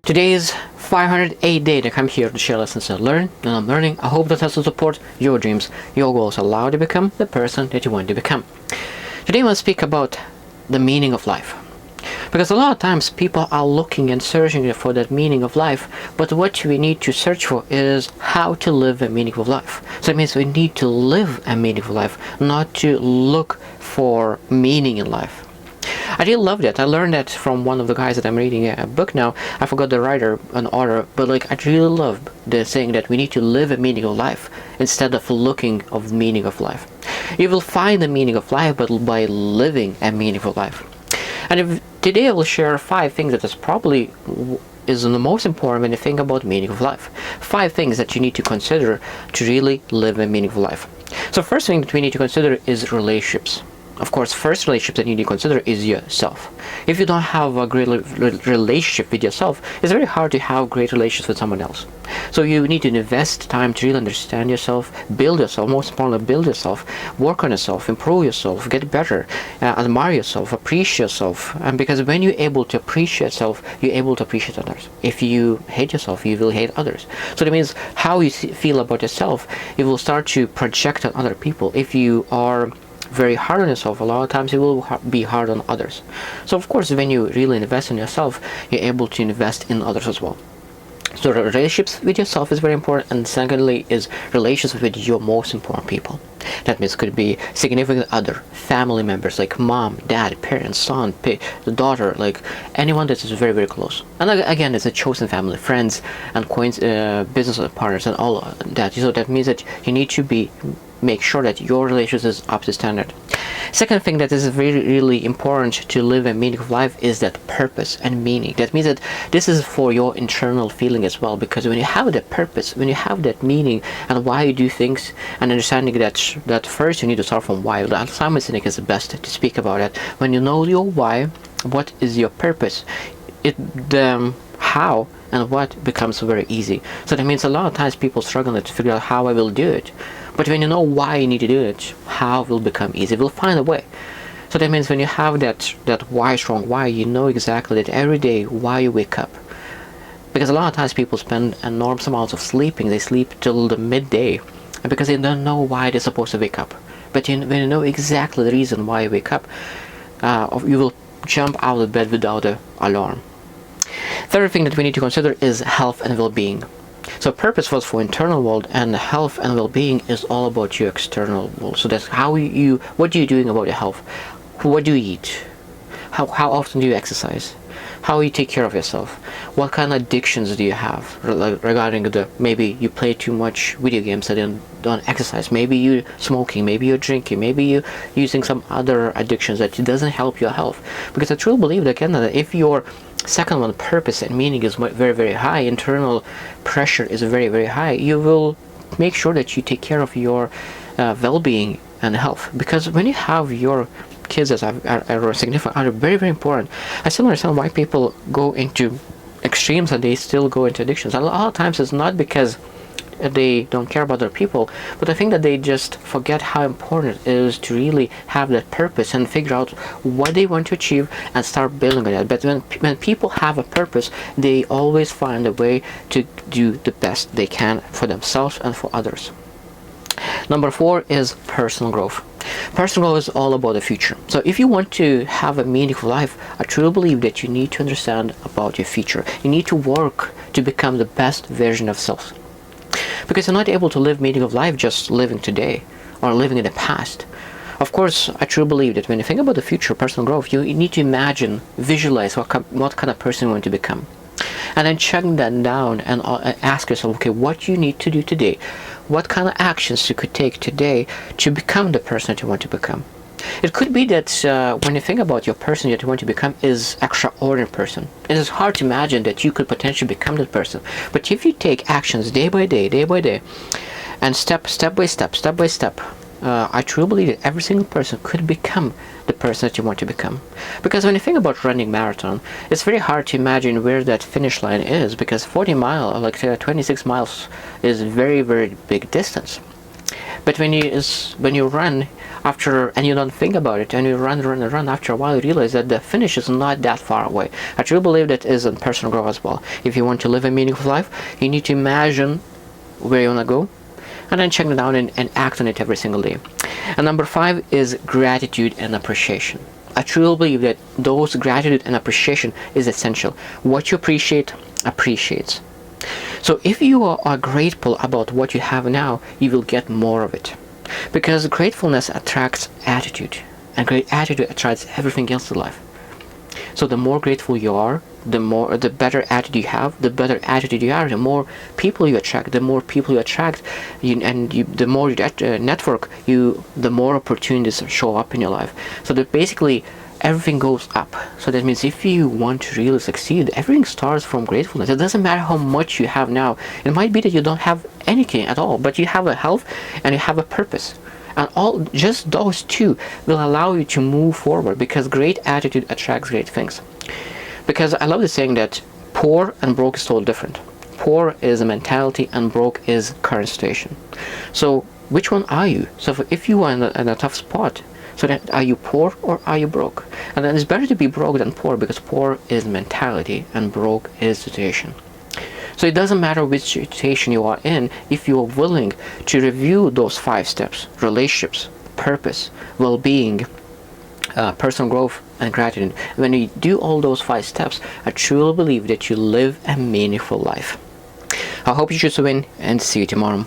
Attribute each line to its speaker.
Speaker 1: Today is 508 day to come here to share lessons I learned and I'm learning. I hope that helps to support your dreams, your goals, allow you to become the person that you want to become. Today I want to speak about the meaning of life. Because a lot of times people are looking and searching for that meaning of life, but what we need to search for is how to live a meaningful life. So it means we need to live a meaningful life, not to look for meaning in life. I really love that. I learned that from one of the guys that I'm reading a book now. I forgot the writer and author, but I really love the saying that we need to live a meaningful life instead of looking of the meaning of life. You will find the meaning of life, but by living a meaningful life. And today I will share 5 things that is probably is the most important when you think about meaning of life. 5 things that you need to consider to really live a meaningful life. So first thing that we need to consider is relationships. Of course, first relationship that you need to consider is yourself. If you don't have a great relationship with yourself, it's very hard to have great relations with someone else. So you need to invest time to really understand yourself, build yourself, most importantly, build yourself, work on yourself, improve yourself, get better, admire yourself, appreciate yourself. And because when you're able to appreciate yourself, you're able to appreciate others. If you hate yourself, you will hate others. So that means how you feel about yourself, you will start to project on other people. If you are very hard on yourself, a lot of times you will be hard on others. So of course, when you really invest in yourself, you're able to invest in others as well. So relationships with yourself is very important, and secondly is relations with your most important people. That means could be significant other, family members like mom, dad, parents, son, the daughter, like anyone that is very, very close. And again, it's a chosen family, friends and business partners and all that. So that means that you need to make sure that your relationship is up to standard. Second thing that is really important to live a meaningful life is that purpose and meaning. That means that this is for your internal feeling as well, because when you have that purpose, when you have that meaning and why you do things, and understanding that first you need to start from why. Simon Sinek is the best to speak about it. When you know your why, what is your purpose, the how and what becomes very easy. So that means a lot of times people struggle to figure out how I will do it. But when you know why you need to do it, how will become easy. We'll find a way. So that means when you have that why, strong why, you know exactly that every day why you wake up. Because a lot of times people spend enormous amounts of sleeping. They sleep till the midday, and because they don't know why they're supposed to wake up. But when you know exactly the reason why you wake up, you will jump out of bed without an alarm. Third thing that we need to consider is health and well-being. So purpose was for internal world, and health and well-being is all about your external world. So that's what are you doing about your health? What do you eat? How often do you exercise? How you take care of yourself? What kind of addictions do you have regarding maybe you play too much video games and don't exercise, maybe you're smoking, maybe you're drinking, maybe you're using some other addictions that doesn't help your health. Because I truly believe that if your second one, purpose and meaning, is very, very high, internal pressure is very, very high, you will make sure that you take care of your well-being and health. Because when you have your kids as a significant other, very, very important. I still understand why people go into extremes and they still go into addictions. A lot of times it's not because they don't care about other people, but I think that they just forget how important it is to really have that purpose and figure out what they want to achieve and start building on that. But when people have a purpose, they always find a way to do the best they can for themselves and for others. Number 4 is personal growth. Personal growth is all about the future. So if you want to have a meaningful life, I truly believe that you need to understand about your future. You need to work to become the best version of self. Because you're not able to live meaningful life just living today or living in the past. Of course, I truly believe that when you think about the future, personal growth, you need to imagine, visualize what kind of person you want to become. And then check that down and ask yourself, okay, what you need to do today? What kind of actions you could take today to become the person that you want to become? It could be that when you think about your person that you want to become is extraordinary person. It is hard to imagine that you could potentially become that person. But if you take actions day by day, and step by step, I truly believe that every single person could become the person that you want to become. Because when you think about running marathon, it's very hard to imagine where that finish line is, because 40 miles, like 26 miles, is very, very big distance. But when you run after and you don't think about it, and you run, after a while you realize that the finish is not that far away. I truly believe that is in personal growth as well. If you want to live a meaningful life, you need to imagine where you want to go, and then check it down and act on it every single day. And number 5 is gratitude and appreciation. I truly believe that those gratitude and appreciation is essential. What you appreciate appreciates. So if you are grateful about what you have now, you will get more of it. Because gratefulness attracts attitude, and great attitude attracts everything else in life. So the more grateful you are, the better attitude you have. The better attitude you are, the more people you attract. The more people you attract, the more you network, the more opportunities show up in your life. So that basically everything goes up. So that means if you want to really succeed, everything starts from gratefulness. It doesn't matter how much you have now. It might be that you don't have anything at all, but you have a health and you have a purpose. And just those two will allow you to move forward, because great attitude attracts great things. Because I love the saying that poor and broke is totally different. Poor is a mentality and broke is current situation. So which one are you? So if you are in a tough spot, so then are you poor or are you broke? And then it's better to be broke than poor, because poor is mentality and broke is situation. So it doesn't matter which situation you are in, if you are willing to review those 5 steps: relationships, purpose, well-being, personal growth, and gratitude. When you do all those 5 steps, I truly believe that you live a meaningful life. I hope you choose to win, and see you tomorrow.